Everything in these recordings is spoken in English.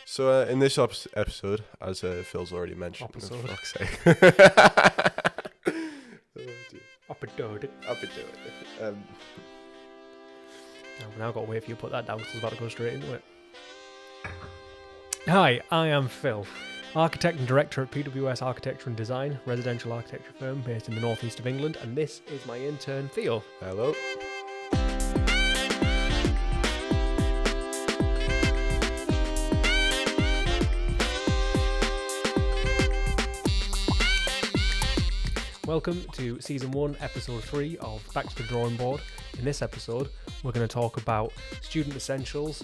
So in this episode, as Phil's already mentioned, Episode. for fuck's sake. Oh, dear. Episode. Up into it. I've now got to wait for you to put that down because I was about to go straight into it. Hi, I am Phil, architect and director at PWS Architecture and Design, residential architecture firm based in the northeast of England, and this is my intern, Theo. Hello. Welcome to Season 1, Episode 3 of Back to the Drawing Board. In this episode, we're going to talk about student essentials,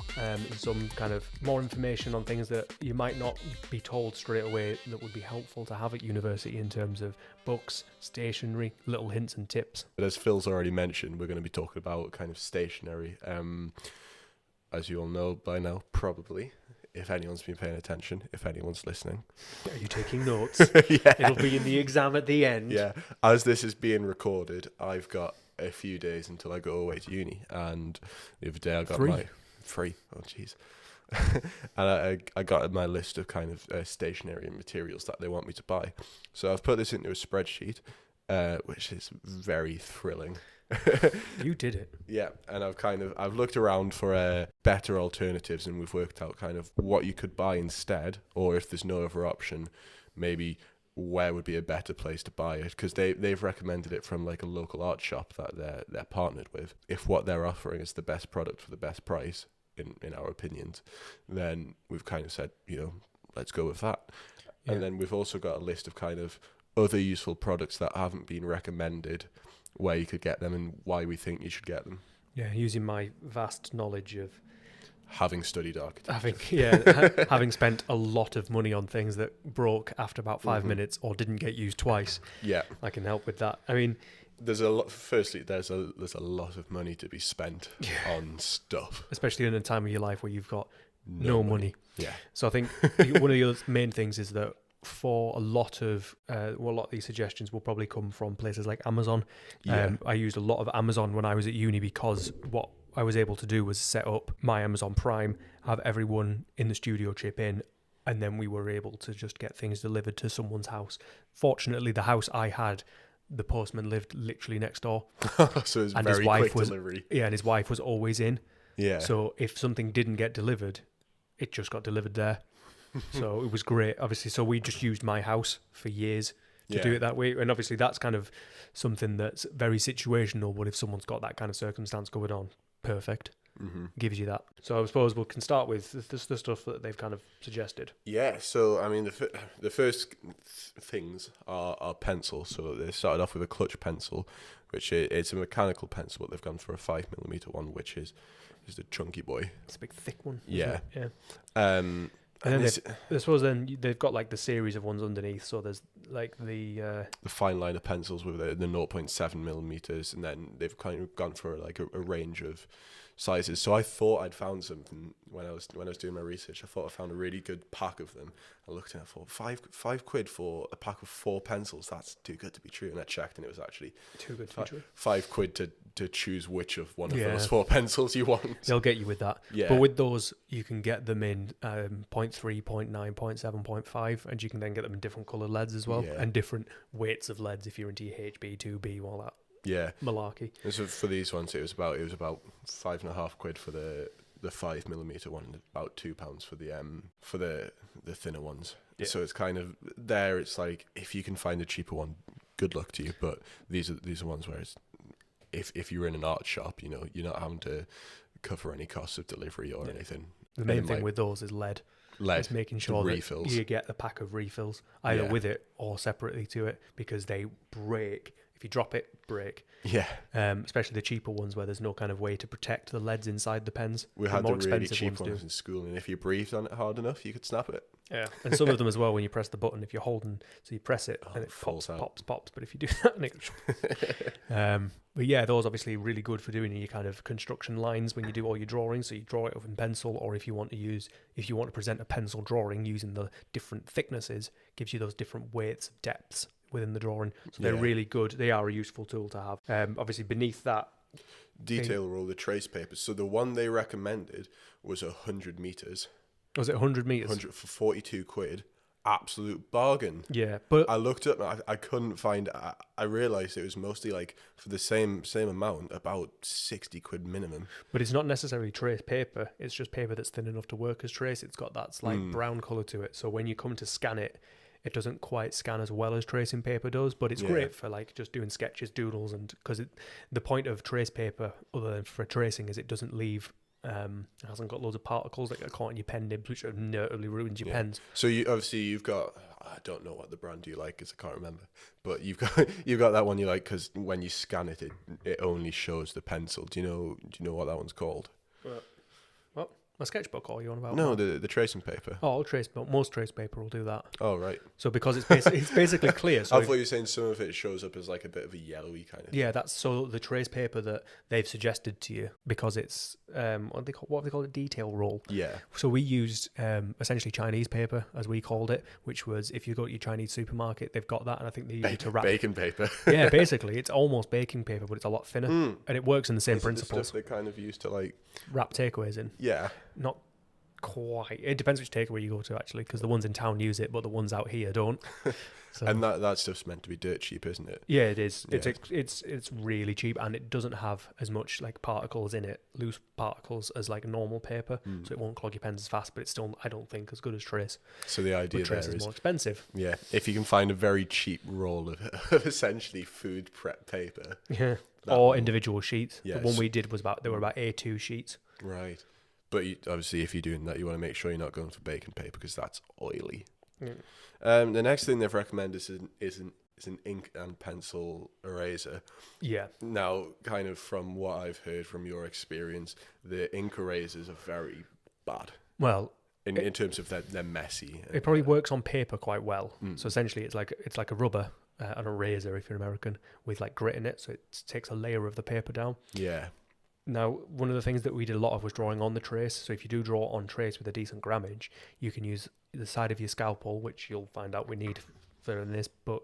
some kind of more information on things that you might not be told straight away that would be helpful to have at university in terms of books, stationery, little hints and tips. But as Phil's already mentioned, we're going to be talking about kind of stationery. As you all know by now, probably, if anyone's been paying attention, if anyone's listening. Are you taking notes? Yeah. It'll be in the exam at the end. Yeah. As this is being recorded, I've got a few days until I go away to uni, and the other day I got my free. Oh jeez. And I got my list of kind of stationery and materials that they want me to buy. So I've put this into a spreadsheet, which is very thrilling. You did it. Yeah, and I've looked around for better alternatives, and we've worked out kind of what you could buy instead, or if there's no other option, maybe where would be a better place to buy it, because they've recommended it from like a local art shop that they're partnered with. If what they're offering is the best product for the best price, in our opinions, then we've kind of said, let's go with that. Yeah. And then we've also got a list of kind of other useful products that haven't been recommended, where you could get them and why we think you should get them. Yeah, using my vast knowledge of Having studied architecture. having spent a lot of money on things that broke after about 5 minutes or didn't get used twice. Yeah. I can help with that. I mean, There's a lot. Firstly, there's a lot of money to be spent on stuff, especially in a time of your life where you've got no money. Yeah. So I think one of the other main things is that for a lot of these suggestions will probably come from places like Amazon. Yeah. I used a lot of Amazon when I was at uni because what I was able to do was set up my Amazon Prime, have everyone in the studio chip in, and then we were able to just get things delivered to someone's house. Fortunately, the house I had, the postman lived literally next door. So it's and very his wife quick delivery. Yeah, and his wife was always in. Yeah. So if something didn't get delivered, it just got delivered there. So it was great, obviously. So we just used my house for years to do it that way. And obviously that's kind of something that's very situational, but if someone's got that kind of circumstance going on, perfect. Gives you that. So I suppose we can start with the stuff that they've kind of suggested. Yeah. So I mean, the first things are pencils. So they started off with a clutch pencil, which it's a mechanical pencil, but they've gone for a 5mm one, which is the chunky boy. It's a big thick one. Yeah. Yeah. And then I suppose then they've got like the series of ones underneath. So there's like the fine liner pencils with the 0.7mm, and then they've kind of gone for like a range of sizes. So I thought I'd found something when I was doing my research. I thought I found a really good pack of them. I looked and I thought five quid for a pack of 4 pencils. That's too good to be true. And I checked, and it was actually too good to be true. 5 quid to choose which of one of those 4 pencils you want. They'll get you with that. Yeah. But with those, you can get them in 0.3, 0.9, 0.7, 0.5, and you can then get them in different coloured leads as well, and different weights of leads if you're into your HB, 2B, all that. Yeah, malarkey. And so for these ones, it was about £5.50 quid for the 5mm one, and about £2 for the thinner ones. Yeah. So it's kind of there. It's like if you can find a cheaper one, good luck to you. But these are ones where it's, if you're in an art shop, you're not having to cover any costs of delivery or anything. The main thing with those is lead. It's making sure that you get a pack of refills either with it or separately to it, because they break. If you drop it, break. Yeah. Especially the cheaper ones where there's no kind of way to protect the leads inside the pens. We had the really cheap ones in school, and if you breathed on it hard enough, you could snap it. Yeah. And some of them as well, when you press the button, if you're holding, so you press it and it pops. But if you do that, and but yeah, those obviously really good for doing your kind of construction lines when you do all your drawings. So you draw it up in pencil, or if you want to present a pencil drawing using the different thicknesses, gives you those different weights, depths within the drawing. So they're really good. They are a useful tool to have. Obviously beneath that, detail roll, the trace papers. So the one they recommended was 100 meters. Was it 100 meters? 100 for 42 quid. Absolute bargain. Yeah, but I looked up, I couldn't find. I realized it was mostly like for the same amount, about 60 quid minimum. But it's not necessarily trace paper. It's just paper that's thin enough to work as trace. It's got that slight brown color to it. So when you come to scan it, it doesn't quite scan as well as tracing paper does. But it's great for like just doing sketches, doodles, and because the point of trace paper, other than for tracing, is it doesn't leave. It hasn't got loads of particles that get caught in your pen nibs, which inevitably ruins your pens. So you've got, I don't know what the brand you like because I can't remember, but you've got that one you like because when you scan it, it only shows the pencil. Do you know what that one's called? What? A sketchbook, or you on about? No, the tracing paper. Oh, most trace paper will do that. Oh, right. So because it's basically clear. So I thought you were saying some of it shows up as like a bit of a yellowy kind of thing. Yeah, that's so the trace paper that they've suggested to you, because it's what have they called it, detail roll. Yeah. So we used essentially Chinese paper, as we called it, which was, if you go to your Chinese supermarket, they've got that, and I think they use it to wrap baking paper. Yeah, basically it's almost baking paper, but it's a lot thinner, and it works in the same Is principles. it the stuff they kind of used to like wrap takeaways in. Yeah. Not quite. It depends which takeaway you go to, actually, because the ones in town use it, but the ones out here don't. So, and that stuff's meant to be dirt cheap, isn't it? yeah, it is. Yeah. It's really cheap, and it doesn't have as much like particles in it, loose particles, as like normal paper, so it won't clog your pens as fast. But it's still, I don't think, as good as trace. So the idea But trace there is is more expensive. Yeah, if you can find a very cheap roll of essentially food prep paper. Yeah, or individual sheets. Yes. The one we did was they were about A2 sheets. Right. But obviously, if you're doing that, you want to make sure you're not going for baking paper because that's oily. The next thing they've recommended is an ink and pencil eraser. Yeah. Now, kind of from what I've heard from your experience, the ink erasers are very bad. Well, in terms of they're messy. It probably works on paper quite well. So essentially, it's like a rubber, an eraser if you're American, with like grit in it, so it takes a layer of the paper down. Yeah. Now, one of the things that we did a lot of was drawing on the trace. So if you do draw on trace with a decent grammage, you can use the side of your scalpel, which you'll find out we need for this, but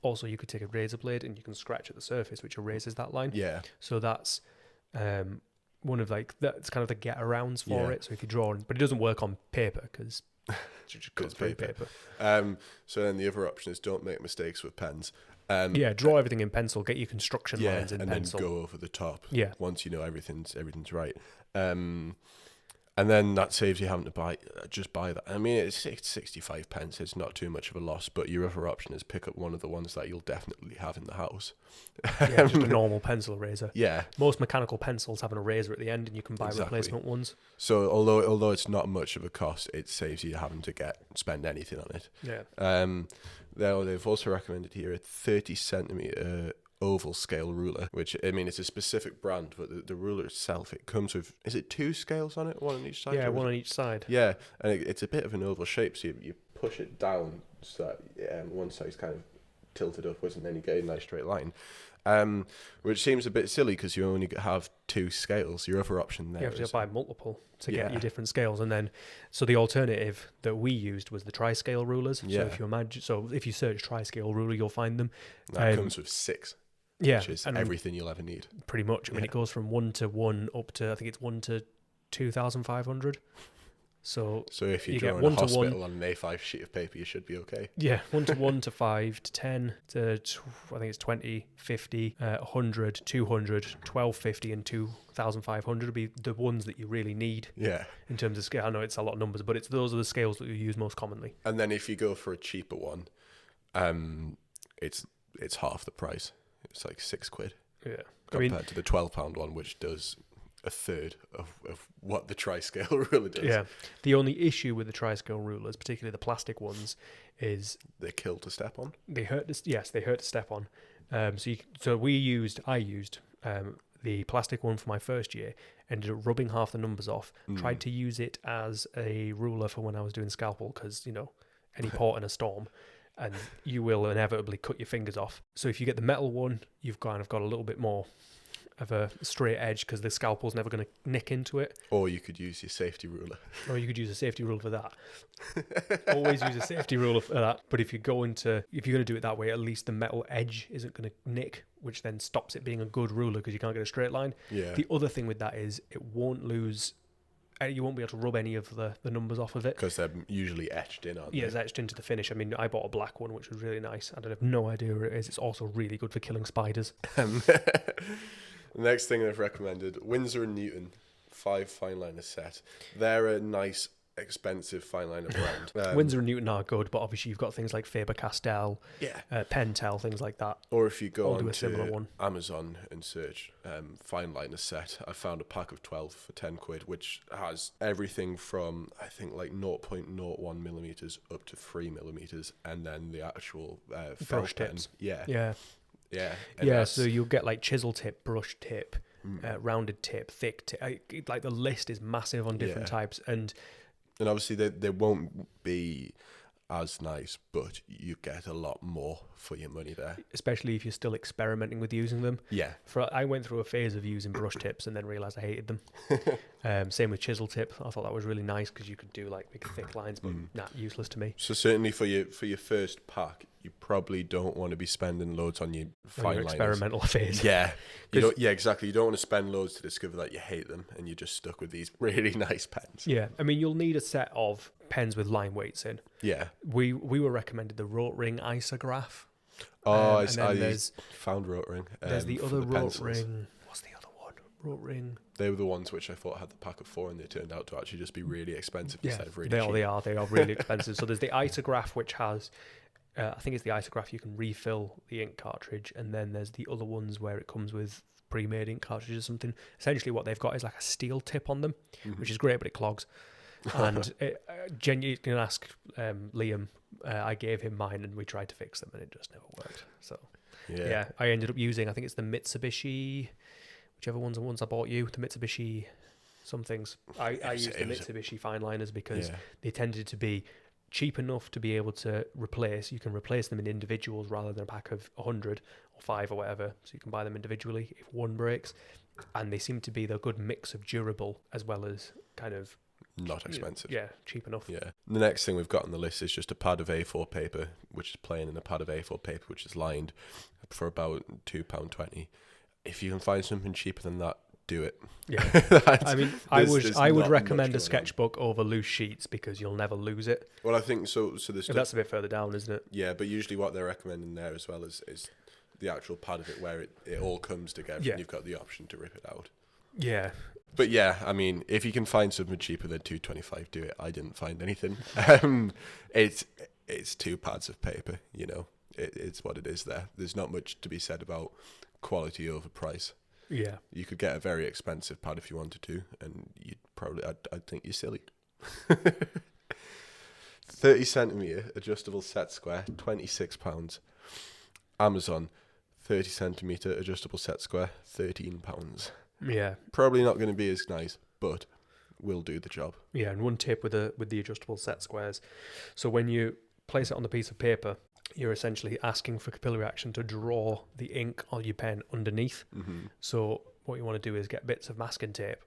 also you could take a razor blade and you can scratch at the surface, which erases that line. Yeah. So that's one of that's kind of the get arounds for it. So if you draw on, but it doesn't work on paper because it's paper. So then the other option is don't make mistakes with pens. Draw everything in pencil. Get your construction lines in pencil. And then go over the top. Yeah. Once you know everything's right. And then that saves you having to buy that. I mean, it's 65 pence. It's not too much of a loss. But your other option is pick up one of the ones that you'll definitely have in the house. Yeah, just a normal pencil eraser. Yeah. Most mechanical pencils have an eraser at the end, and you can buy replacement ones. So although it's not much of a cost, it saves you having to spend anything on it. Yeah. They've also recommended here a 30 centimeter oval scale ruler, which, I mean, it's a specific brand, but the ruler itself, it comes with, is it 2 scales on it, one on each side? Yeah, one on each side. Yeah, and it's a bit of an oval shape, so you push it down so that one side's kind of tilted upwards, and then you get a nice straight line. Which seems a bit silly because you only have 2 scales. Your other option there you have to buy multiple to get your different scales, and then so the alternative that we used was the tri-scale rulers. Yeah. So if you search tri-scale ruler, you'll find them. That comes with 6. Yeah, which is everything you'll ever need. Pretty much. I mean, it goes from 1 to 1 up to, I think it's 1 to 2,500. So if you're drawing a hospital on an A5 sheet of paper, you should be okay. Yeah, 1 to 1 to 5 to 10 to I think it's 20, 50, 100, 200, 1250, and 2,500 would be the ones that you really need. Yeah. In terms of scale, I know it's a lot of numbers, but those are the scales that you use most commonly. And then if you go for a cheaper one, it's half the price. It's like 6 quid. Yeah. Compared to the £12 one, which does a third of what the tri-scale ruler does. Yeah. The only issue with the tri-scale rulers, particularly the plastic ones, is they kill to step on. They hurt to step on. I used the plastic one for my first year, ended up rubbing half the numbers off, tried to use it as a ruler for when I was doing scalpel, because, any port in a storm, and you will inevitably cut your fingers off. So if you get the metal one, you've kind of got a little bit more of a straight edge because the scalpel's never going to nick into it. Or you could use your safety ruler. Or you could use a safety ruler for that. Always use a safety ruler for that. But if you're going to do it that way, at least the metal edge isn't going to nick, which then stops it being a good ruler because you can't get a straight line. Yeah. The other thing with that is it won't lose you won't be able to rub any of the numbers off of it. Because they're usually etched in, aren't they? Yeah, it's etched into the finish. I mean, I bought a black one, which was really nice. I have no idea what it is. It's also really good for killing spiders. The next thing I've recommended, Winsor & Newton 5 fine liner set. They're a nice, expensive fine liner brand. Winsor & Newton are good, but obviously you've got things like Faber-Castell, Yeah. Pentel, things like that. Or if you go I'll do on a similar to one. Amazon and search fine liner set, I found a pack of 12 for £10, which has everything from, I think, like 0.01 millimeters up to 3 millimeters, and then the actual Brush pen. tips. Yeah. Yeah. Yeah. Yeah, so you'll get like chisel tip, brush tip, rounded tip, thick tip. Like the list is massive on different types. And obviously they won't be as nice, but you get a lot more for your money there. Especially if you're still experimenting with using them. Yeah. I went through a phase of using brush tips and then realised I hated them. Same with chisel tip. I thought that was really nice because you could do like big thick lines, but useless to me. So certainly for your first pack, you probably don't want to be spending loads on your fine liners. Experimental phase. Yeah. Exactly. You don't want to spend loads to discover that you hate them and you're just stuck with these really nice pens. Yeah. I mean, you'll need a set of pens with line weights in. Yeah. We were recommended the Rotring Isograph. Oh, I found Rotring. There's the other Rotring. What's the other one? Rotring. They were the ones which I thought had the pack of 4, and they turned out to actually just be really expensive instead of really cheap. They are really expensive. So there's the Isograph, which has, I think it's the Isograph you can refill the ink cartridge, and then there's the other ones where it comes with pre-made ink cartridges or something. Essentially what they've got is like a steel tip on them, which is great, but it clogs. And you can ask Liam. I gave him mine and we tried to fix them and it just never worked. So yeah, I ended up using, I think it's the Mitsubishi, whichever one's the ones I bought you, the Mitsubishi somethings. I used the Mitsubishi fine liners because they tended to be cheap enough to be able to replace. You can replace them in individuals rather than a pack of 100 or 5 or whatever. So you can buy them individually if one breaks. And they seem to be the good mix of durable as well as kind of not expensive. Yeah, cheap enough. Yeah. The next thing we've got on the list is just a pad of A4 paper, which is plain, and a pad of A4 paper, which is lined, for about £2.20. If you can find something cheaper than that, do it. Yeah. I mean, I would recommend a sketchbook over loose sheets because you'll never lose it. Well, I think so. So that's a bit further down, isn't it? Yeah, but usually what they're recommending there as well is the actual pad of it where it all comes together and you've got the option to rip it out. Yeah. But yeah, I mean, if you can find something cheaper than $2.25, do it. I didn't find anything. It's 2 pads of paper, you know. It's what it is there. There's not much to be said about quality over price. Yeah. You could get a very expensive pad if you wanted to, and you'd probably, I'd think you're silly. 30 centimetre adjustable set square, £26. Amazon, 30 centimetre adjustable set square, £13. Yeah. Probably not going to be as nice, but will do the job. Yeah, and one tip with the adjustable set squares. So when you place it on the piece of paper, you're essentially asking for capillary action to draw the ink on your pen underneath. Mm-hmm. So what you want to do is get bits of masking tape,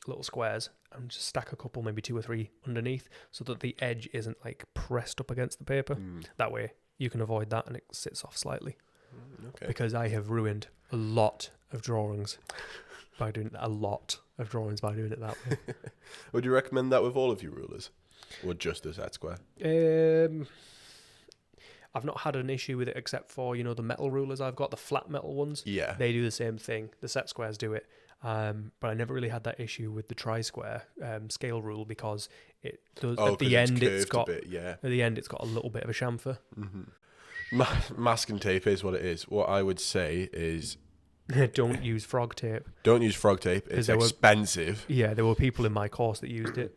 little squares, and just stack a couple, maybe 2 or 3 underneath so that the edge isn't like pressed up against the paper. That way you can avoid that and it sits off slightly. Okay. Because I have ruined a lot of drawings by doing it that way. Would you recommend that with all of your rulers? Or just the set square? I've not had an issue with it except for, the metal rulers I've got, the flat metal ones. Yeah. They do the same thing. The set squares do it. But I never really had that issue with the tri-square scale rule because it does at the end it's got a little bit of a chamfer. Mm-hmm. Masking tape is what it is. What I would say is don't use frog tape. Don't use frog tape. It's expensive. There were people in my course that used it.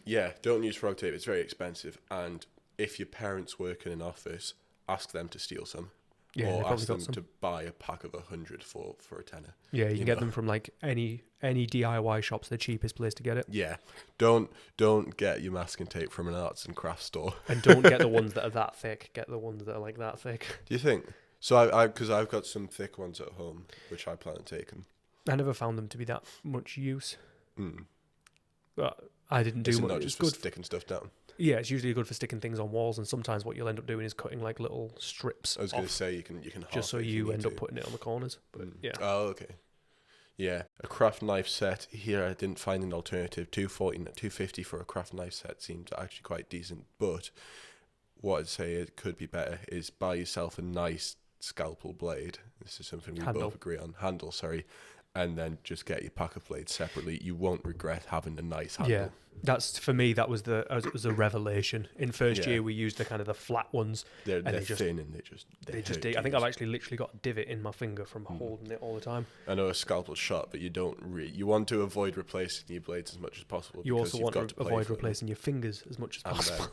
Yeah, don't use frog tape. It's very expensive. And if your parents work in an office, ask them to steal some. Yeah, or ask them to buy a pack of 100 for a tenner. Yeah, you can get them from like any DIY shop's the cheapest place to get it. Yeah, don't get your masking tape from an arts and crafts store. And don't get the ones that are that thick. Get the ones that are like that thick. Do you think? So because I've got some thick ones at home, which I plan on taking. I never found them to be that much use. But I didn't do much. Not just for sticking stuff down. Yeah, it's usually good for sticking things on walls, and sometimes what you'll end up doing is cutting like little strips. I was going to say you can just so you end up putting it on the corners. But yeah. Oh, okay. Yeah, a craft knife set here. I didn't find an alternative. $250 for a craft knife set seems actually quite decent. But what I'd say it could be better is buy yourself a nice scalpel blade. This is something we both agree on. Handle, sorry. And then just get your pocket blade separately. You won't regret having a nice handle. Yeah, that's for me. That was a revelation. In first year, we used the kind of the flat ones. They're thin and they just dig. I think I've actually literally got a divot in my finger from holding it all the time. I know a scalpel's sharp, but you don't you want to avoid replacing your blades as much as possible. You also want to avoid replacing your fingers as much as possible.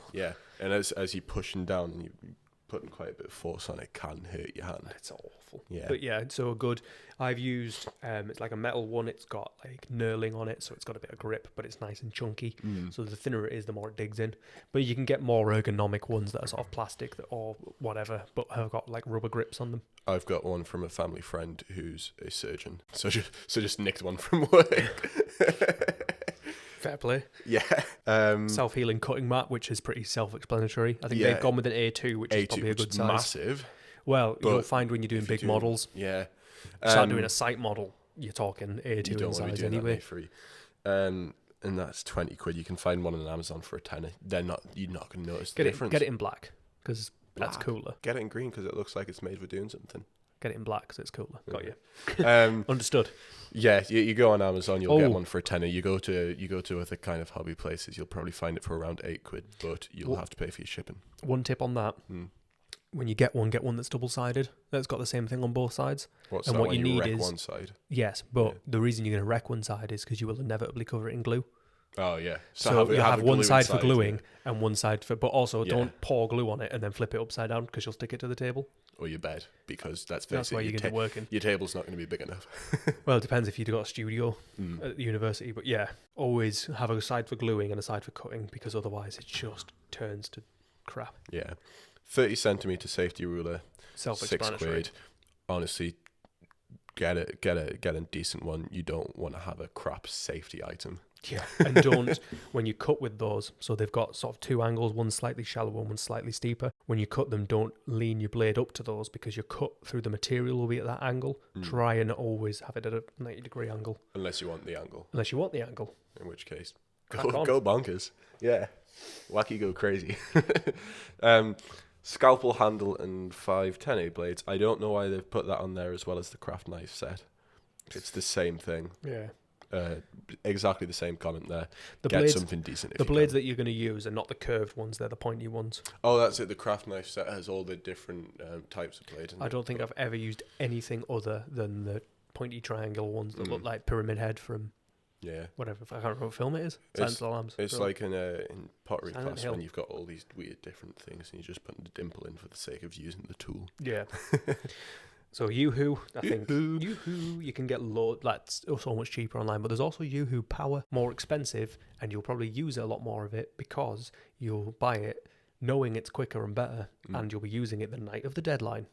And as you're pushing down and you're putting quite a bit of force on it, can hurt your hand. It's awful. Yeah. But yeah, it's so good. I've used it's like a metal one. It's got like knurling on it, so it's got a bit of grip, but it's nice and chunky. So the thinner it is, the more it digs in. But you can get more ergonomic ones that are sort of plastic or whatever, but have got like rubber grips on them. I've got one from a family friend who's a surgeon, so just nicked one from work. Fair play. Yeah. Self-healing cutting mat, which is pretty self-explanatory. I think they've gone with an A2, which is probably a good size. Massive. Well, you'll find when you're doing big models. Yeah. Start doing a site model, you're talking A2 you don't in size that anyway. Free. And that's £20. You can find one on Amazon for a tenner. You're not going to notice the difference. Get it in black, because that's cooler. Get it in green, because it looks like it's made for doing something. Get it in black, because it's cooler. Got you. Understood. Yeah, you go on Amazon, you'll get one for a tenner. You go to other kind of hobby places, you'll probably find it for around £8, but you'll have to pay for your shipping. One tip on that. When you get one that's double-sided. That's got the same thing on both sides. What you need wreck is one side? Yes, but the reason you're going to wreck one side is because you will inevitably cover it in glue. Oh yeah. So you have one side for gluing and one side for, but also don't pour glue on it and then flip it upside down because you'll stick it to the table or your bed, because that's why you're going to be working. Your table's not going to be big enough. Well, it depends if you've got a studio at the university, but yeah, always have a side for gluing and a side for cutting, because otherwise it just turns to crap. Yeah. 30 centimeter safety ruler, self-explanatory. £6. Honestly, get a decent one. You don't want to have a crap safety item. Yeah, and don't, when you cut with those, so they've got sort of two angles, one slightly shallower and one slightly steeper. When you cut them, don't lean your blade up to those, because your cut through the material will be at that angle. Try and always have it at a 90-degree angle. Unless you want the angle. In which case, go bonkers. Yeah. Wacky, go crazy. Scalpel handle and 5 10A blades. I don't know why they've put that on there as well as the craft knife set. It's the same thing. Yeah. Exactly the same comment there. Something decent. The blades that you're going to use are not the curved ones; they're the pointy ones. Oh, that's it. The craft knife set has all the different types of blade. I don't think I've ever used anything other than the pointy triangle ones that look like Pyramid Head from whatever. I can't remember what film it is. Silence of the Lambs. It's like in pottery class when you've got all these weird different things and you're just putting the dimple in for the sake of using the tool. Yeah. So Yoo-hoo, I think Yoo-hoo, you can get that's so much cheaper online, but there's also Yoo-hoo Power, more expensive, and you'll probably use a lot more of it because you'll buy it knowing it's quicker and better, and you'll be using it the night of the deadline.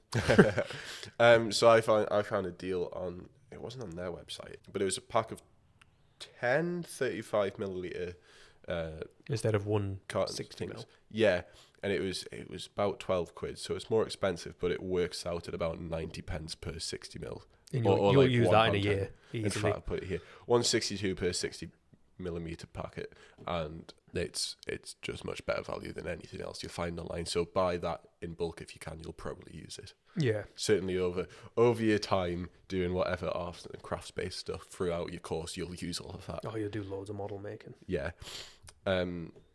So I found a deal on, it wasn't on their website, but it was a pack of 10 35 milliliter instead of one carton 60 ml. Yeah. And it was about £12, so it's more expensive, but it works out at about 90 pence per 60 mil. And you'll like use that in a year. In fact, I'll put it here: 162 per 60 millimeter packet, and it's just much better value than anything else you'll find online. So buy that in bulk if you can. You'll probably use it. Yeah, certainly over your time doing whatever arts and crafts based stuff throughout your course, you'll use all of that. Oh, you'll do loads of model making. Yeah.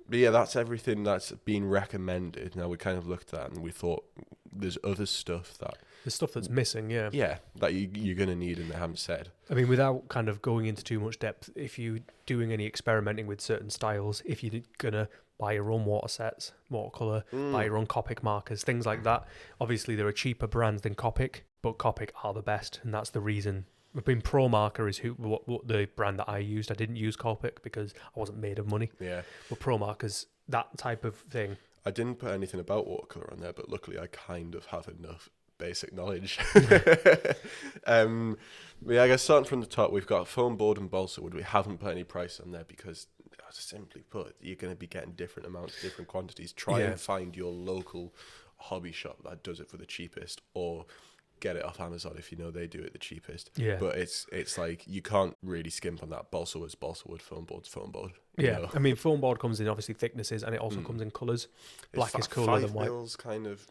But yeah, that's everything that's been recommended. Now, we kind of looked at it and we thought there's other stuff that... There's stuff that's missing, yeah. Yeah, that you're going to need and they haven't said. I mean, without kind of going into too much depth, if you're doing any experimenting with certain styles, if you're going to buy your own water sets, watercolour, buy your own Copic markers, things like that, obviously there are cheaper brands than Copic, but Copic are the best, and that's the reason... I mean, Pro Marker is what the brand that I used. I didn't use Copic because I wasn't made of money. Yeah. But Pro Marker's that type of thing. I didn't put anything about watercolour on there, but luckily I kind of have enough basic knowledge. Yeah, I guess starting from the top, we've got foam board and balsa wood. We haven't put any price on there because, simply put, you're going to be getting different amounts, different quantities. Try and find your local hobby shop that does it for the cheapest, or get it off Amazon if you know they do it the cheapest. Yeah. But it's like you can't really skimp on that. Balsa wood's balsa wood, foam board's foam board. Yeah, know? I mean, foam board comes in obviously thicknesses, and it also comes in colours. Black is cooler than white. 5 mils kind of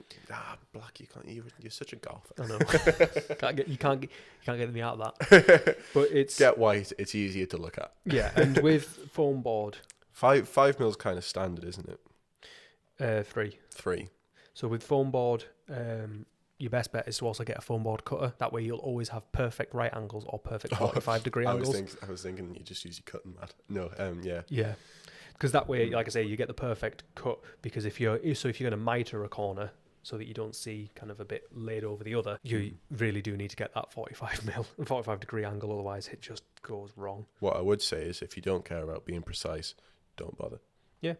black. You can't. You're such a goth. I know. You can't get me out of that. But it's get white. It's easier to look at. Yeah, and with foam board, 5 mils kind of standard, isn't it? 3. 3. So with foam board, your best bet is to also get a foam board cutter. That way you'll always have perfect right angles or perfect 45-degree angles. I was thinking you just use your cutting mat. No, yeah. Yeah, because that way, like I say, you get the perfect cut. Because if you're going to miter a corner so that you don't see kind of a bit laid over the other, you really do need to get that 45-degree angle. Otherwise, it just goes wrong. What I would say is, if you don't care about being precise, don't bother. Yeah,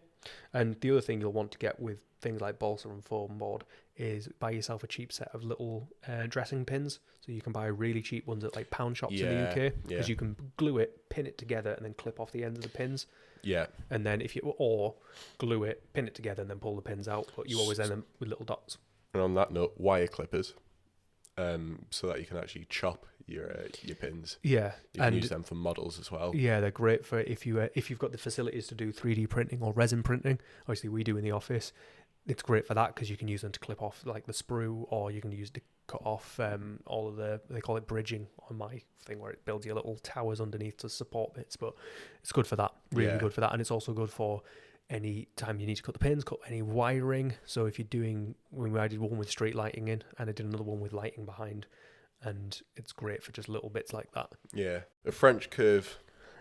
and the other thing you'll want to get with things like balsa and foam board is buy yourself a cheap set of little dressing pins. So you can buy really cheap ones at like pound shops in the UK, because you can glue it, pin it together, and then clip off the ends of the pins. Yeah, and then or glue it, pin it together, and then pull the pins out. But you always end them with little dots. And on that note, wire clippers, so that you can actually chop your pins. Yeah, you can use them for models as well. Yeah, they're great for if you've got the facilities to do 3D printing or resin printing. Obviously, we do in the office. It's great for that because you can use them to clip off like the sprue, or you can use to cut off all of they call it bridging on my thing, where it builds your little towers underneath to support bits. But it's good for that, really good for that, and it's also good for any time you need to cut the pins, cut any wiring. So if you're doing, I did one with street lighting in, and I did another one with lighting behind, and it's great for just little bits like that. Yeah, a French curve.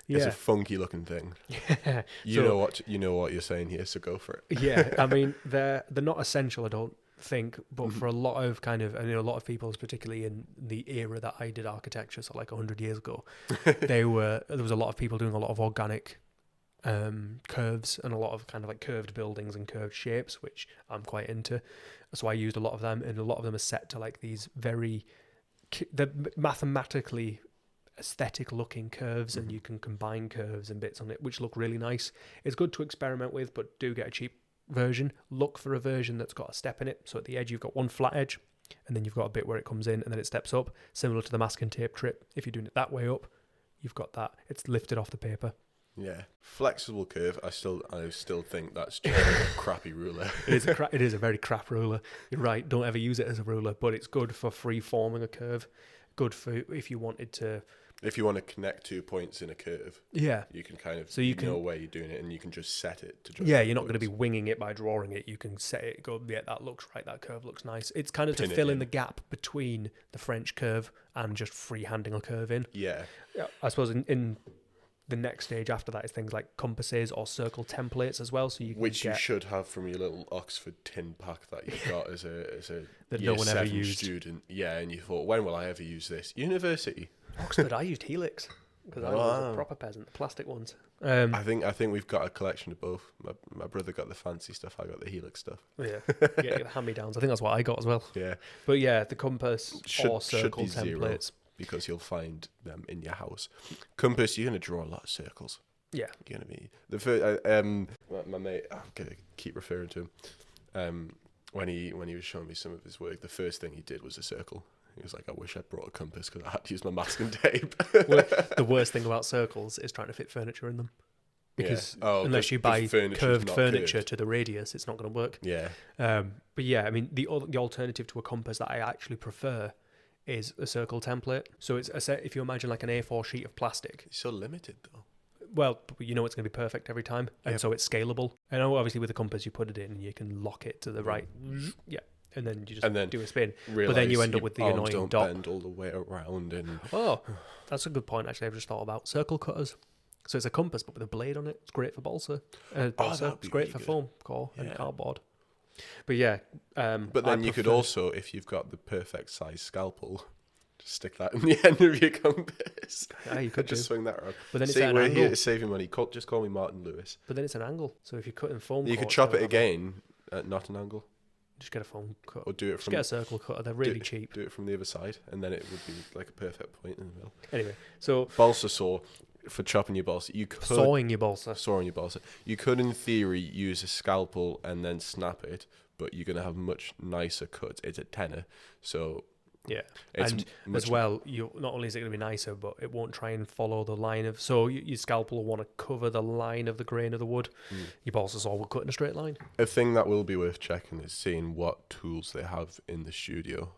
Yeah. It's a funky looking thing. Yeah. You know what you're saying here, so go for it. Yeah, I mean they're not essential, I don't think, but for a lot of a lot of people, particularly in the era that I did architecture, so like 100 years ago, there was a lot of people doing a lot of organic curves and a lot of kind of like curved buildings and curved shapes, which I'm quite into. So I used a lot of them, and a lot of them are set to like these they're mathematically aesthetic looking curves, and you can combine curves and bits on it which look really nice. It's good to experiment with, but do get a cheap version. Look for a version that's got a step in it, so at the edge you've got one flat edge, and then you've got a bit where it comes in and then it steps up, similar to the masking tape trip. If you're doing it that way up, you've got that, it's lifted off the paper. Yeah, flexible curve. I still think that's just a crappy ruler. It is a very crap ruler. You're right. Don't ever use it as a ruler, but it's good for free forming a curve. Good for if you wanted to. If you want to connect 2 points in a curve, you can kind of know where you're doing it, and you can just set it to just. Yeah, you're not going to be winging it by drawing it. You can set it. Go, yeah, that looks right. That curve looks nice. It's kind of to fill in the gap between the French curve and just freehanding a curve in. Yeah. I suppose in the next stage after that is things like compasses or circle templates as well. So you can you should have from your little Oxford tin pack that you've got as a that year no one ever used student. Yeah, and you thought, when will I ever use this? University. Oxford, I used Helix because I was a proper peasant. The plastic ones. I think we've got a collection of both. My brother got the fancy stuff. I got the Helix stuff. Yeah, the hand-me-downs. I think that's what I got as well. Yeah, but yeah, the compass or circle should be templates. 0, because you'll find them in your house. Compass, you're going to draw a lot of circles. Yeah, you're going to be the first. My mate, I'm going to keep referring to him. When he was showing me some of his work, the first thing he did was a circle. He was like, I wish I'd brought a compass because I had to use my masking tape. Well, the worst thing about circles is trying to fit furniture in them. Because unless you buy curved furniture to the radius, it's not going to work. Yeah. But yeah, I mean, the alternative to a compass that I actually prefer is a circle template. So it's if you imagine like an A4 sheet of plastic. It's so limited though. Well, you know it's going to be perfect every time, and so it's scalable. And obviously with a compass, you put it in and you can lock it to the right. Yeah. And then you just do a spin. But then you end up with the annoying don't dot. Bend all the way around. Oh, that's a good point, actually. I've just thought about circle cutters. So it's a compass, but with a blade on it. It's great for balsa. It's great really for foam core and cardboard. But yeah. But then you could also, if you've got the perfect size scalpel, just stick that in the end of your compass. Yeah, you could just swing that around. But then it's an angle. Here to save your money. Just call me Martin Lewis. But then it's an angle. So if you're cutting foam, you could chop it again at not an angle. Just get a foam cut. Or do it from... Just get a circle cutter. They're really cheap. Do it from the other side, and then it would be like a perfect point in the middle. Anyway, so... Balsa saw for chopping your balsa. You could... Sawing your balsa. Sawing your balsa. You could, in theory, use a scalpel and then snap it, but you're going to have much nicer cuts. It's a tenner, so Yeah, It's and as well, you not only is it going to be nicer, but it won't try and follow the line of. So your scalpel will want to cover the line of the grain of the wood. Your balsa saw will cut in a straight line. A thing that will be worth checking is seeing what tools they have in the studio,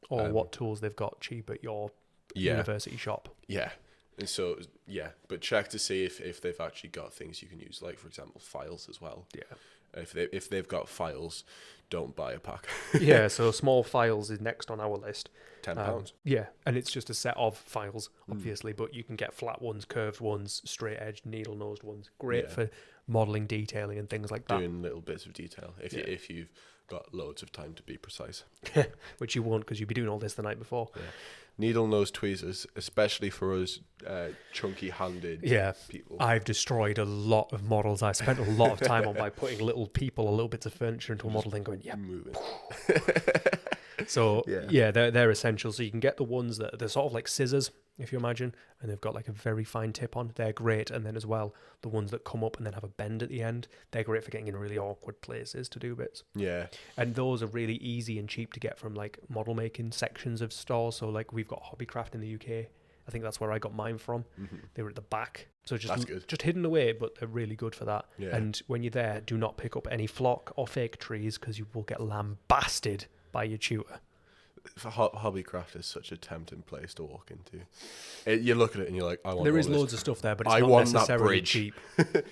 or what tools they've got cheap at your university shop. Yeah, and so but check to see if they've actually got things you can use, like for example files as well. Yeah, if they've got files, don't buy a pack. Yeah, so small files is next on our list. £10. Yeah, and it's just a set of files, obviously, but you can get flat ones, curved ones, straight edged, needle nosed ones. Great for modelling, detailing, and things like that. Doing little bits of detail if you've got loads of time to be precise. Which you won't, because you'll be doing all this the night before. Yeah. Needle nose tweezers, especially for us chunky-handed people. I've destroyed a lot of models I spent a lot of time on by putting little people or little bits of furniture into a model and going, moving. So they're essential. So you can get the ones that they're sort of like scissors, if you imagine, and they've got like a very fine tip on. They're great. And then as well, the ones that come up and then have a bend at the end, they're great for getting in really awkward places to do bits. Yeah. And those are really easy and cheap to get from like model making sections of stores. So like we've got Hobbycraft in the UK. I think that's where I got mine from. They were at the back. So just hidden away, but they're really good for that. Yeah. And when you're there, do not pick up any flock or fake trees, because you will get lambasted by your tutor. Hobbycraft is such a tempting place to walk into. You look at it and you're like, I want. There is this. loads of stuff there, but it's I not want necessarily that bridge. cheap.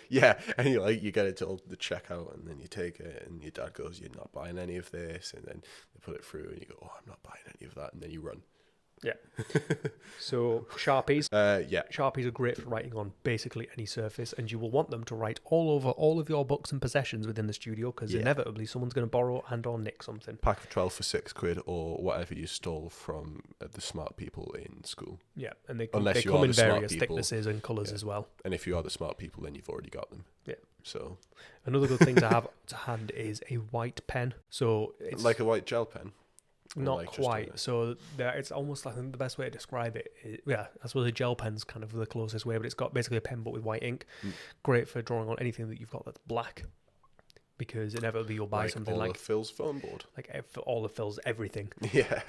Yeah, and you get it till the checkout, and then you take it, and your dad goes, "You're not buying any of this," and then they put it through, and you go, "Oh, I'm not buying any of that," and then you run. Yeah. So Sharpies. Yeah. Sharpies are great for writing on basically any surface, and you will want them to write all over all of your books and possessions within the studio, because inevitably someone's going to borrow and or nick something. Pack of 12 for £6 or whatever you stole from the smart people in school. Yeah, and they Unless they you come are in the smart various people. thicknesses and colours as well. And if you are the smart people, then you've already got them. Yeah. So another good thing to have to hand is a white pen. So it's like a white gel pen. Not like quite. So it's almost like, I think the best way to describe it is, I suppose a gel pen's kind of the closest way, but it's got basically a pen but with white ink. Great for drawing on anything that you've got that's black, because inevitably you'll buy something like Phil's foam board. Like all the fills, everything. Yeah.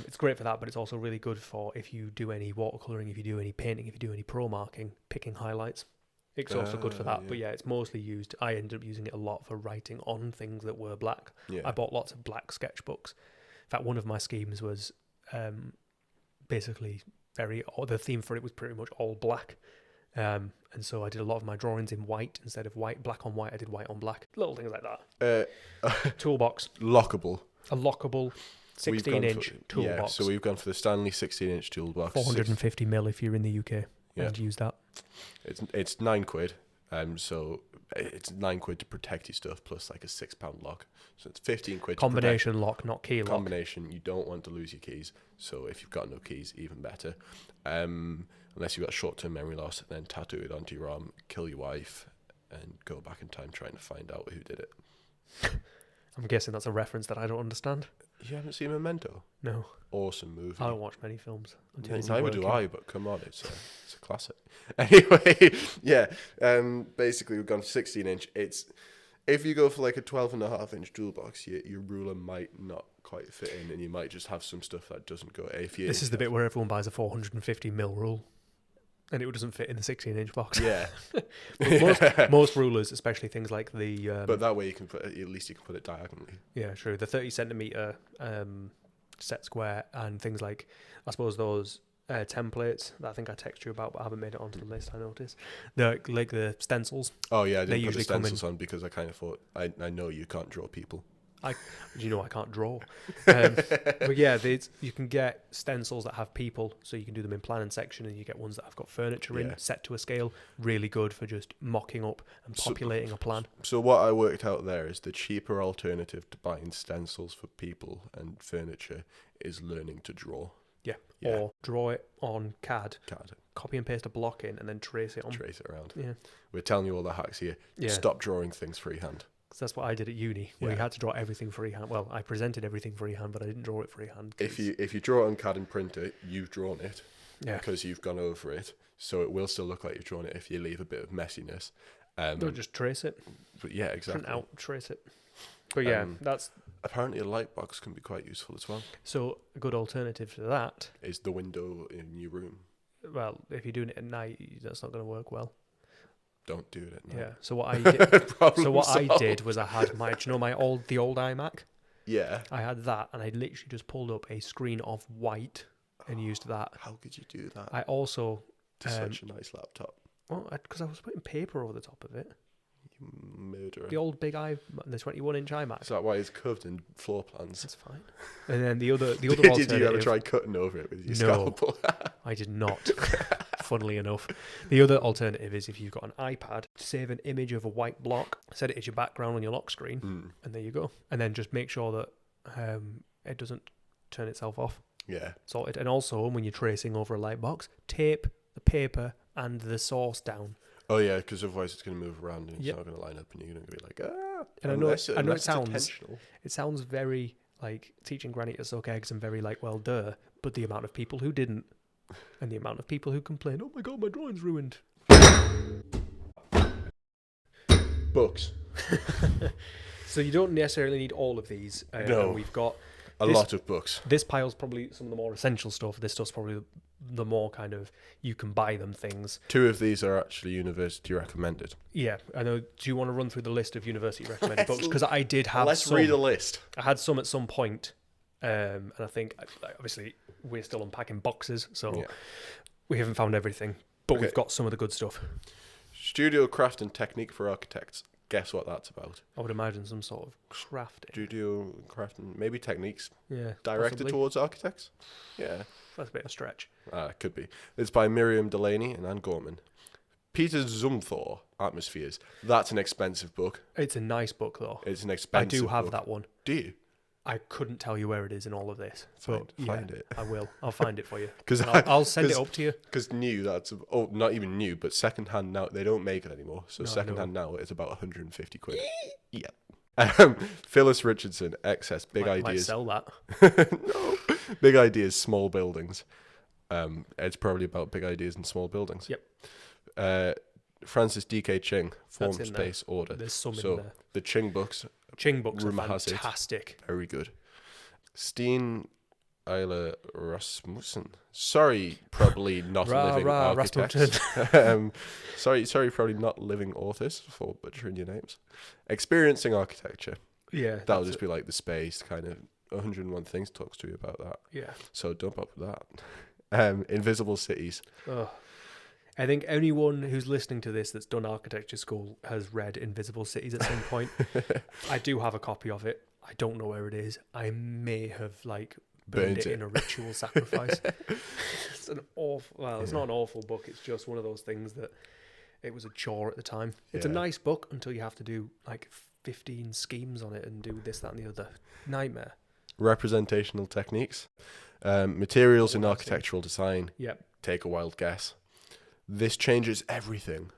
It's great for that, but it's also really good for if you do any watercolouring, if you do any painting, if you do any pro marking, picking highlights. It's also good for that, but it's mostly used. I ended up using it a lot for writing on things that were black. Yeah. I bought lots of black sketchbooks. In fact, one of my schemes was basically the theme for it was pretty much all black. And so I did a lot of my drawings in white instead of black on white. I did white on black. Little things like that. Toolbox. Lockable. A lockable 16-inch toolbox. Yeah, so we've gone for the Stanley 16-inch toolbox. 450mm if you're in the UK. Yeah. And use that. It's £9. So it's £9 to protect your stuff, plus like a £6 lock. So it's £15. Combination lock, not key lock. Combination. You don't want to lose your keys. So if you've got no keys, even better. Unless you've got short-term memory loss, then tattoo it onto your arm, kill your wife, and go back in time trying to find out who did it. I'm guessing that's a reference that I don't understand. You haven't seen Memento? No. Awesome movie. I don't watch many films. Neither do I, but come on, it's a classic. Anyway, basically we've gone 16-inch. If you go for like a 12.5-inch toolbox, your ruler might not quite fit in, and you might just have some stuff that doesn't go. This is the bit where everyone buys a 450mm rule, and it doesn't fit in the 16-inch box. Yeah. most rulers, especially things like the... but that way you can at least you can put it diagonally. Yeah, true. The 30cm set square and things like, I suppose those templates that I think I texted you about, but I haven't made it onto the list, I noticed. Like the stencils. Oh yeah, I they didn't put the usually come stencils on because I kind of thought, I know you can't draw people. I can't draw. But yeah, you can get stencils that have people, so you can do them in plan and section, and you get ones that have got furniture in, set to a scale. Really good for just mocking up and populating a plan. So what I worked out there is the cheaper alternative to buying stencils for people and furniture is learning to draw. Yeah. Or draw it on CAD. Copy and paste a block in, and then trace it on. Trace it around. Yeah. We're telling you all the hacks here. Yeah. Stop drawing things freehand. That's what I did at uni, where you had to draw everything freehand. Well, I presented everything freehand, but I didn't draw it freehand. If you draw it on CAD and print it, you've drawn it because you've gone over it. So it will still look like you've drawn it if you leave a bit of messiness. Don't just trace it. But yeah, exactly. Print out, trace it. But yeah, that's Apparently a light box can be quite useful as well. So a good alternative to that is the window in your room. Well, if you're doing it at night, that's not going to work well. Don't do it at night. Yeah. So what I did, I did was I had my, do you know the old iMac? Yeah. I had that, and I literally just pulled up a screen of white and used that. How could you do that? I also such a nice laptop. Well, because I was putting paper over the top of it. You murderer. The old big the 21-inch iMac. Is that why it's covered in floor plans? That's fine. And then the other Did alternative. you ever try cutting over it with your scalpel? I did not. Funnily enough, the other alternative is if you've got an iPad, save an image of a white block, set it as your background on your lock screen, and there you go. And then just make sure that it doesn't turn itself off. Yeah. Sorted. And also, when you're tracing over a light box, tape the paper and the source down. Oh yeah, because otherwise it's going to move around and it's not going to line up, and you're going to be like, ah. And I know it sounds very like teaching granny to suck eggs and very like, well, duh. But the amount of people who didn't, and the amount of people who complain, oh my god, my drawing's ruined. Books. So you don't necessarily need all of these. No. We've got a lot of books. This pile's probably some of the more essential stuff. This stuff's probably the more kind of you can buy them things. 2 of these are actually university recommended. Yeah, I know. Do you want to run through the list of university recommended books? Because I did have Let's read a list. I had some at some point, and I think obviously we're still unpacking boxes, so we haven't found everything, but we've got some of the good stuff. Studio Craft and Technique for Architects. Guess what that's about? I would imagine some sort of crafting. Studio Craft and maybe techniques. Yeah. Directed possibly. towards architects? Yeah. That's a bit of a stretch. Could be. It's by Miriam Delaney and Anne Gorman. Peter Zumthor, Atmospheres. That's an expensive book. It's a nice book, though. It's an expensive book. I do have that one. Do you? I couldn't tell you where it is in all of this. Find it. I will. I'll find it for you. I'll send it up to you. Because new, not even new, but secondhand now, they don't make it anymore. So secondhand now is about 150 quid. Yeah. Phyllis Richardson, Excess, Big Ideas. Might sell that. No. Big Ideas, Small Buildings. It's probably about big ideas and small buildings. Yep. Francis D.K. Ching, Form, Space, Order. There's some in there. The Ching books. Ching books are fantastic. Very good. Steen Isla Rasmussen. Sorry, probably not living architects. Sorry, probably not living authors for butchering your names. Experiencing Architecture. Yeah. That'll just be like the space kind of 101 Things talks to you about that. Yeah. So dump up with that. Invisible Cities. Oh. I think anyone who's listening to this that's done architecture school has read Invisible Cities at some point. I do have a copy of it. I don't know where it is. I may have burned it in a ritual sacrifice. It's an awful. Well, it's not an awful book. It's just one of those things that it was a chore at the time. It's a nice book until you have to do 15 schemes on it and do this, that, and the other. Nightmare. Representational techniques. Materials in architectural design. Yep. Take a wild guess. This changes everything.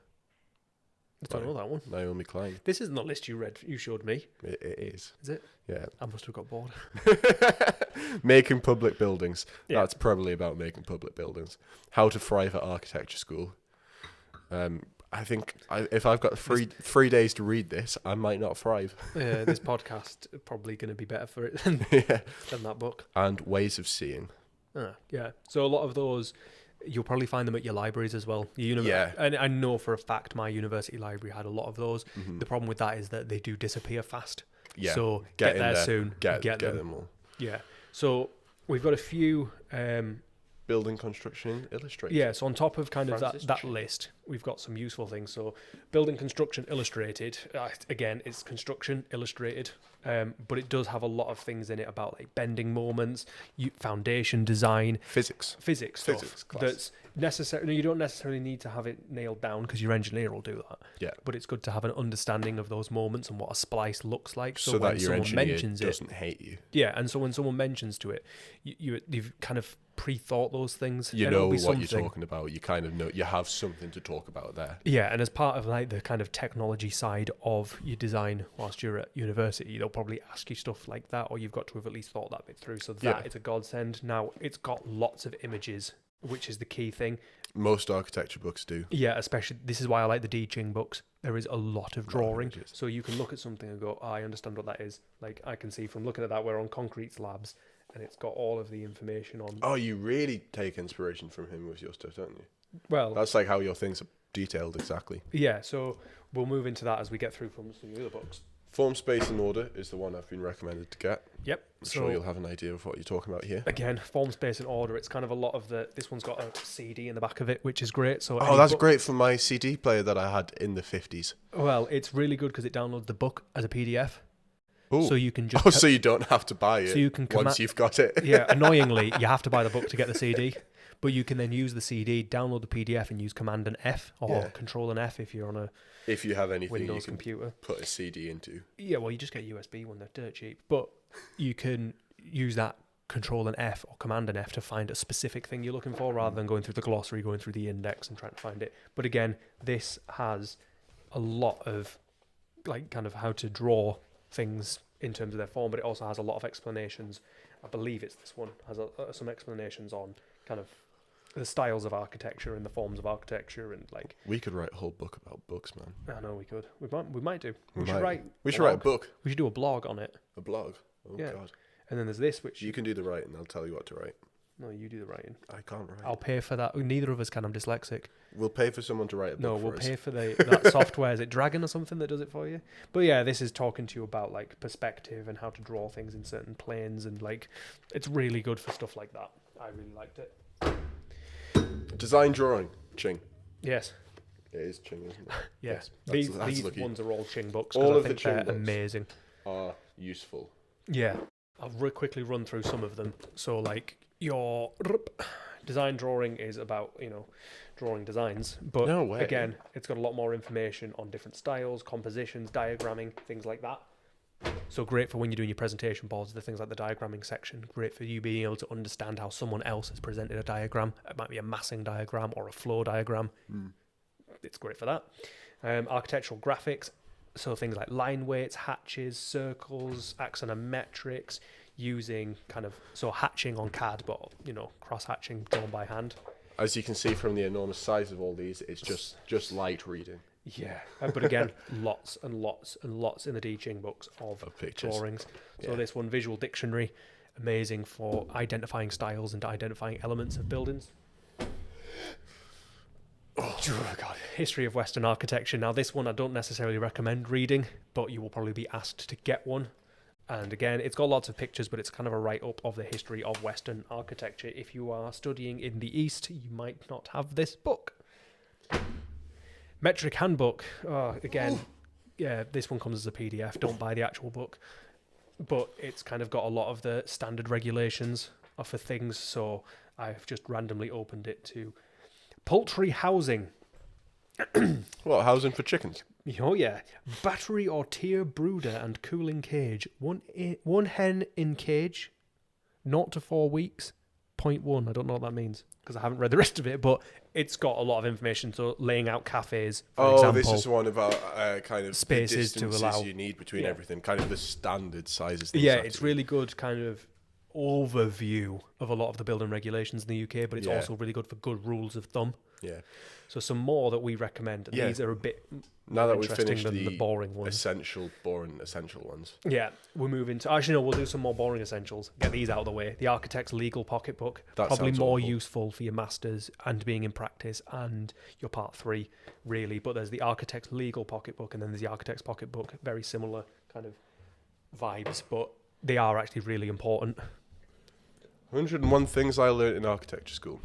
I don't know that one. Naomi Klein. This isn't the list you read. You showed me. It is. Is it? Yeah. I must have got bored. Making public buildings. Yeah. That's probably about making public buildings. How to thrive at architecture school. I think if I've got three days to read this, I might not thrive. This podcast is probably going to be better for it than that book. And Ways of Seeing. Yeah. So a lot of those, you'll probably find them at your libraries as well. And I know for a fact my university library had a lot of those. Mm-hmm. The problem with that is that they do disappear fast. Yeah. So get there soon. Get them all. Yeah. So we've got a few... Building Construction Illustrated. Yeah, so on top of kind of that list, we've got some useful things. So Building Construction Illustrated, again, it's construction illustrated, but it does have a lot of things in it about bending moments, foundation design. Physics stuff. That's necessarily, you don't necessarily need to have it nailed down because your engineer will do that. Yeah. But it's good to have an understanding of those moments and what a splice looks like. So that your engineer doesn't hate you. Yeah, and so when someone mentions to it, you've kind of pre-thought those things. You know what you're talking about. You kind of know, you have something to talk about there. Yeah, and as part of the kind of technology side of your design whilst you're at university, they'll probably ask you stuff like that, or you've got to have at least thought that bit through. So that it's a godsend. Now, it's got lots of images, which is the key thing. Most architecture books do. Yeah, especially, this is why I like the D Ching books. There is a lot of drawing. images. So you can look at something and go, I understand what that is. Like, I can see from looking at that, we're on concrete slabs, and it's got all of the information on... Oh, you really take inspiration from him with your stuff, don't you? Well... That's like how your things are detailed exactly. Yeah, so we'll move into that as we get through from some of the other books. Form, Space and Order is the one I've been recommended to get. Yep. I'm sure you'll have an idea of what you're talking about here. Again, Form, Space and Order. It's kind of a lot of the... This one's got a CD in the back of it, which is great. So that's great for my CD player that I had in the 50s. Well, it's really good because it downloads the book as a PDF. Ooh. So you can just... so you don't have to buy it so you can once you've got it. Yeah, annoyingly, you have to buy the book to get the CD. But you can then use the CD, download the PDF, and use Command and F or Control and F if you're on a if you have anything Windows you can computer. Put a CD into. Yeah, well, you just get a USB when they're dirt cheap. But you can use that Control and F or Command and F to find a specific thing you're looking for rather than going through the glossary, going through the index and trying to find it. But again, this has a lot of like kind of how to draw things in terms of their form, but it also has a lot of explanations. I believe it's this one has some explanations on kind of the styles of architecture and the forms of architecture and like. We could write a whole book about books, man. I know we could. We might do. We should write. We should write a book. We should do a blog on it. A blog. Oh Yeah. God. And then there's this, which You can do the writing. I'll tell you what to write. no, you do the writing. I can't write. I'll pay for that. Neither of us can. I'm dyslexic. We'll pay for someone to write a book. No, for we'll us. pay for that software. Is it Dragon or something that does it for you? But yeah, this is talking to you about like perspective and how to draw things in certain planes, and like it's really good for stuff like that. I really liked it. Design drawing. Ching. Yes. It is Ching, isn't it? Yes. That's These lucky. ones are all Ching books. All I of the think Ching they're books. amazing. Are useful. Yeah. I'll quickly run through some of them. So like your design drawing is about, drawing designs. But No way. again, it's got a lot more information on different styles, compositions, diagramming, things like that. So great for when you're doing your presentation boards, the things like the diagramming section. Great for you being able to understand how someone else has presented a diagram. It might be a massing diagram or a flow diagram. It's great for that. Architectural graphics. So things like line weights, hatches, circles, axonometrics, using hatching on CAD, but, cross hatching drawn by hand. As you can see from the enormous size of all these, it's just light reading. Yeah, but again, lots and lots and lots in the D Ching books of pictures. drawings. So Yeah. this one, Visual Dictionary, amazing for identifying styles and identifying elements of buildings. Oh God! History of Western Architecture. Now this one I don't necessarily recommend reading, but you will probably be asked to get one. And again, it's got lots of pictures, but it's kind of a write-up of the history of Western architecture. If you are studying in the East, you might not have this book. Metric Handbook. Again, yeah, this one comes as a PDF. Don't buy the actual book. But it's kind of got a lot of the standard regulations for things. So I've just randomly opened it to poultry housing. What, housing for chickens? Oh yeah, battery or tier brooder and cooling cage. One hen in cage, 0 to 4 weeks. 0.1. I don't know what that means because I haven't read the rest of it, but it's got a lot of information. So laying out cafes, for example. This is one about kind of spaces the to allow you need between everything, kind of the standard sizes. Yeah, it's really good kind of overview of a lot of the building regulations in the UK, but it's also really good for good rules of thumb. Yeah. So some more that we recommend. And these are a bit now that we've interesting finished than the boring ones. boring essential ones. Yeah, we'll move into... Actually, no, we'll do some more boring essentials. Get these out of the way. The Architect's Legal Pocketbook. That probably sounds more awful. useful for your masters and being in practice and your part 3, really. But there's the Architect's Legal Pocketbook and then there's the Architect's Pocketbook. Very similar kind of vibes, but they are actually really important. 101 things I learned in architecture school.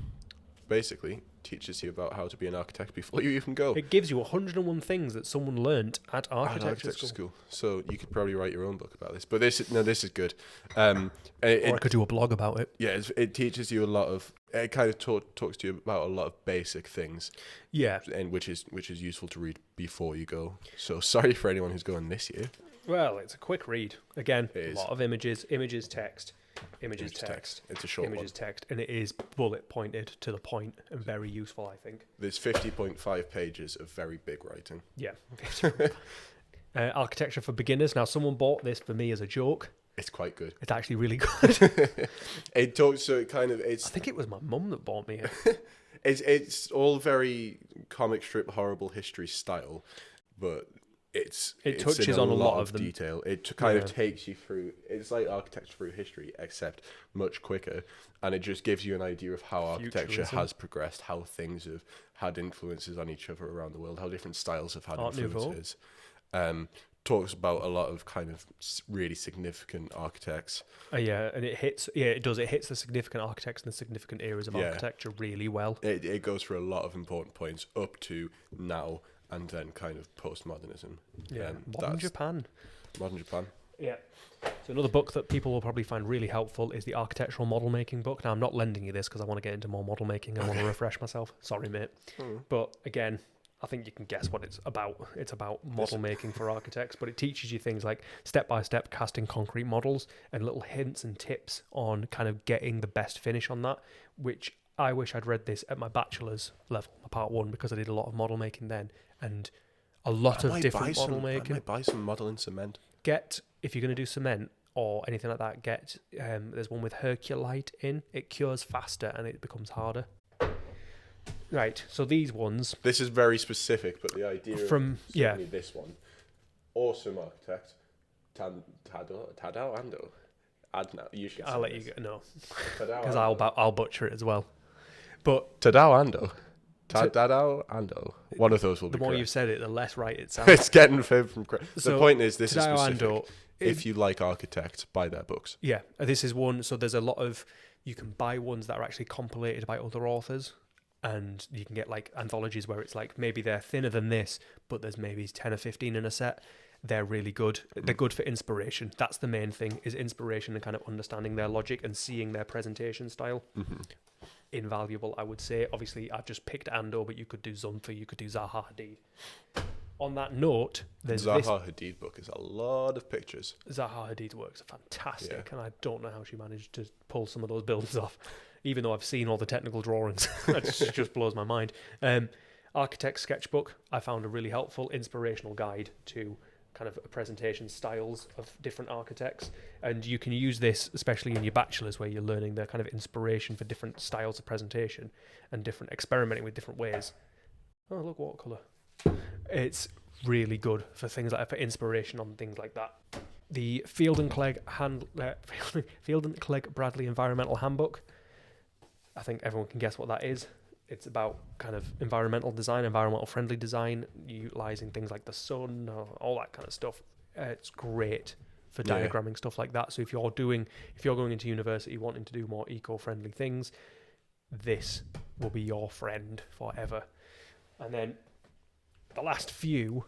Basically, teaches you about how to be an architect before you even go. It gives you 101 things that someone learnt at architecture school. So you could probably write your own book about this. But this is good. Or I could do a blog about it. Yeah, it teaches you a lot of. It kind of talks to you about a lot of basic things. Yeah, and which is useful to read before you go. So sorry for anyone who's going this year. well, it's a quick read. Again, It a is. lot of images, text. Images, text. It's a short Images, text, and it is bullet pointed to the point and very useful, I think. There's 50.5 pages of very big writing. Yeah. Architecture for Beginners. Now, someone bought this for me as a joke. It's quite good. It's actually really good. It talks, so it kind of, it's... I think it was my mum that bought me it. It's all very comic strip horrible history style, but it's touches in on a lot of them. detail. It kind of takes you through. It's like architecture through history, except much quicker, and it just gives you an idea of how architecture has progressed, how things have had influences on each other around the world, how different styles have had influences. Talks about a lot of kind of really significant architects. Yeah, and it does. It hits the significant architects and the significant eras of architecture really well. It goes through a lot of important points up to now, and then kind of postmodernism. Yeah, Modern Japan. Yeah. So another book that people will probably find really helpful is the architectural model making book. Now, I'm not lending you this because I want to get into more model making. I want to refresh myself. Sorry, mate. But again, I think you can guess what it's about. It's about model making for architects, but it teaches you things like step-by-step casting concrete models and little hints and tips on kind of getting the best finish on that, which I wish I'd read this at my bachelor's level, my part 1, because I did a lot of model making then, and a lot of different model making. I might buy some modeling cement. If you're going to do cement or anything like that, there's one with Herculite in. It cures faster and it becomes harder. Right, so these ones... This is very specific, but the idea of this one. Awesome architect. Tadao Ando. You should I'll let you go. No. Because Tadao I'll butcher it as well. But Tadao Ando. Tadao Ando. One of those will be the more correct. you've said it, the less right it sounds. It's getting further from correct. So the point is, this Tadao is specific. Ando, if you like architects, buy their books. Yeah, this is one. So there's a lot of... You can buy ones that are actually compilated by other authors. And you can get like anthologies where it's like maybe they're thinner than this, but there's maybe 10 or 15 in a set. They're really good. They're good for inspiration. That's the main thing, is inspiration and kind of understanding their logic and seeing their presentation style. Invaluable, I would say. Obviously, I've just picked Ando, but you could do Zunfa, you could do Zaha Hadid. On that note, there's Zaha Hadid book is a lot of pictures. Zaha Hadid's works are fantastic, and I don't know how she managed to pull some of those buildings off. Even though I've seen all the technical drawings. That just blows my mind. Architect's Sketchbook, I found a really helpful inspirational guide to kind of presentation styles of different architects. And you can use this, especially in your bachelor's, where you're learning the kind of inspiration for different styles of presentation and different experimenting with different ways. Oh, look, watercolour. It's really good for things like for inspiration on things like that. The Field and Clegg Bradley Environmental Handbook. I think everyone can guess what that is. It's about kind of environmental design, environmental friendly design, utilising things like the sun, all that kind of stuff. It's great for diagramming stuff like that. So if you're going into university wanting to do more eco-friendly things, this will be your friend forever. And then the last few,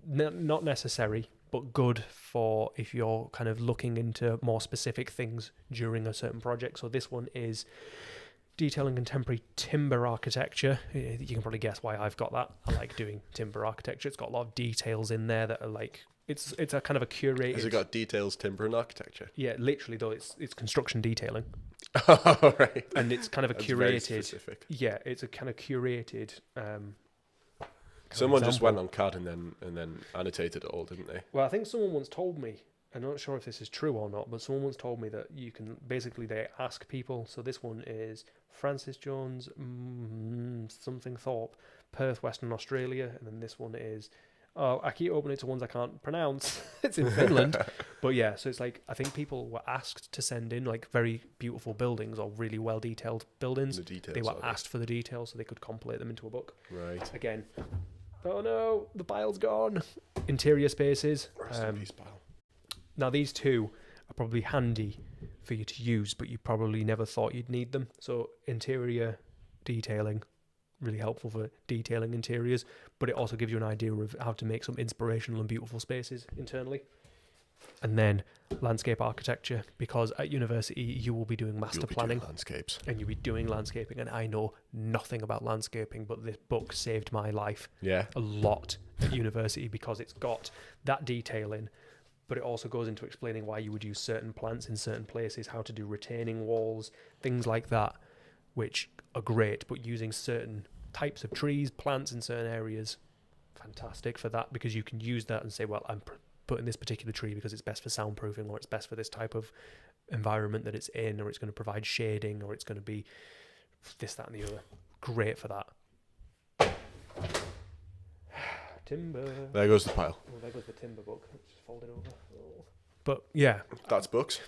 not necessary, but good for if you're kind of looking into more specific things during a certain project. So this one is Detailing Contemporary Timber Architecture. You can probably guess why I've got that. I like doing timber architecture. It's got a lot of details in there that are like, it's a kind of a curated... Has it got details, timber and architecture? Yeah, literally though, it's construction detailing. Oh, right. And it's kind of a That's curated... very specific. Yeah, it's a kind of curated... Someone just went on CAD and then annotated it all, didn't they? Well, I think someone once told me, I'm not sure if this is true or not, but someone once told me that you can basically, they ask people. So this one is Francis Jones, something Thorpe, Perth, Western Australia, and then this one is, I keep opening it to ones I can't pronounce. It's in Finland, but yeah. So it's like I think people were asked to send in like very beautiful buildings or really well detailed buildings. The details. They were asked for the details so they could compilate them into a book. Right. Again. Oh no, the pile's gone. Interior spaces. Rest in peace, pile. Now these two are probably handy for you to use, but you probably never thought you'd need them. So interior detailing, really helpful for detailing interiors, but it also gives you an idea of how to make some inspirational and beautiful spaces internally. And then landscape architecture, because at university you will be doing master planning, landscapes, and you'll be doing landscaping, and I know nothing about landscaping, but this book saved my life a lot at university because it's got that detailing, but it also goes into explaining why you would use certain plants in certain places, how to do retaining walls, things like that, which are great, but using certain types of trees, plants in certain areas, fantastic for that, because you can use that and say, well, I'm putting this particular tree because it's best for soundproofing, or it's best for this type of environment that it's in, or it's going to provide shading, or it's going to be this, that, and the other. great for that. Timber. There goes the pile. Oh, there goes the timber book. It's just folded over. But yeah, That's books.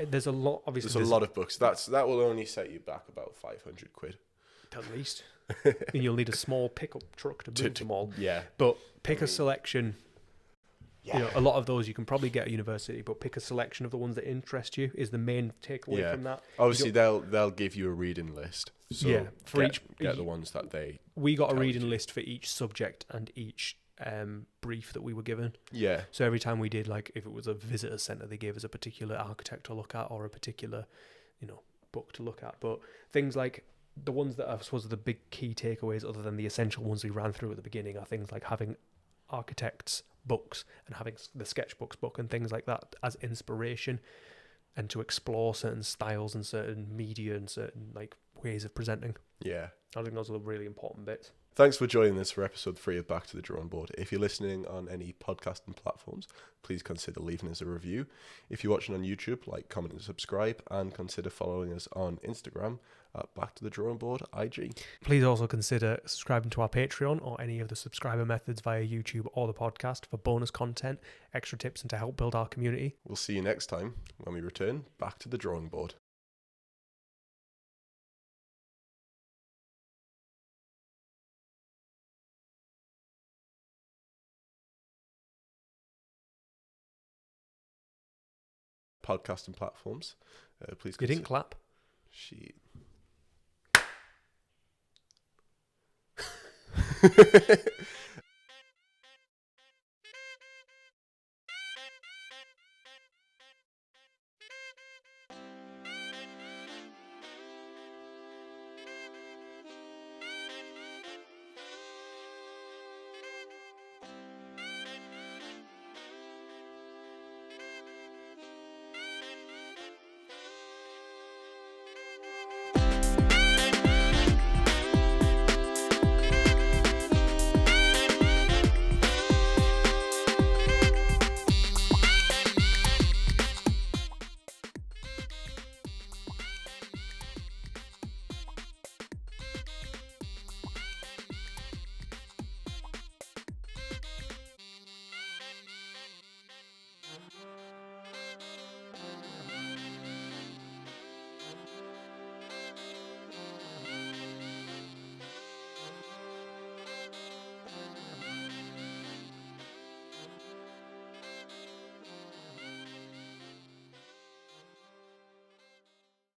there's a lot. Obviously, There's a lot of books. That will only set you back about 500 quid. at least. And you'll need a small pickup truck to move them all. Yeah. But pick a selection. Yeah. You know, a lot of those you can probably get at university, but pick a selection of the ones that interest you is the main takeaway from that. Obviously, they'll give you a reading list. So for get the ones that they. We got a reading list for each subject and each brief that we were given. Yeah. So every time we did, like, if it was a visitor centre, they gave us a particular architect to look at or a particular, book to look at. But things like the ones that I suppose are the big key takeaways, other than the essential ones we ran through at the beginning, are things like having architects' books and having the Sketchbook's book and things like that as inspiration, and to explore certain styles and certain media and certain like ways of presenting. Yeah. I think those are the really important bits. Thanks for joining us for episode 3 of Back to the Drawing Board. If you're listening on any podcasting platforms, please consider leaving us a review. If you're watching on YouTube, like, comment and subscribe, and consider following us on Instagram at Back to the Drawing Board IG. Please also consider subscribing to our Patreon or any of the subscriber methods via YouTube or the podcast for bonus content, extra tips, and to help build our community. We'll see you next time when we return back to the drawing board. Podcasting platforms. Please. You didn't clap. She.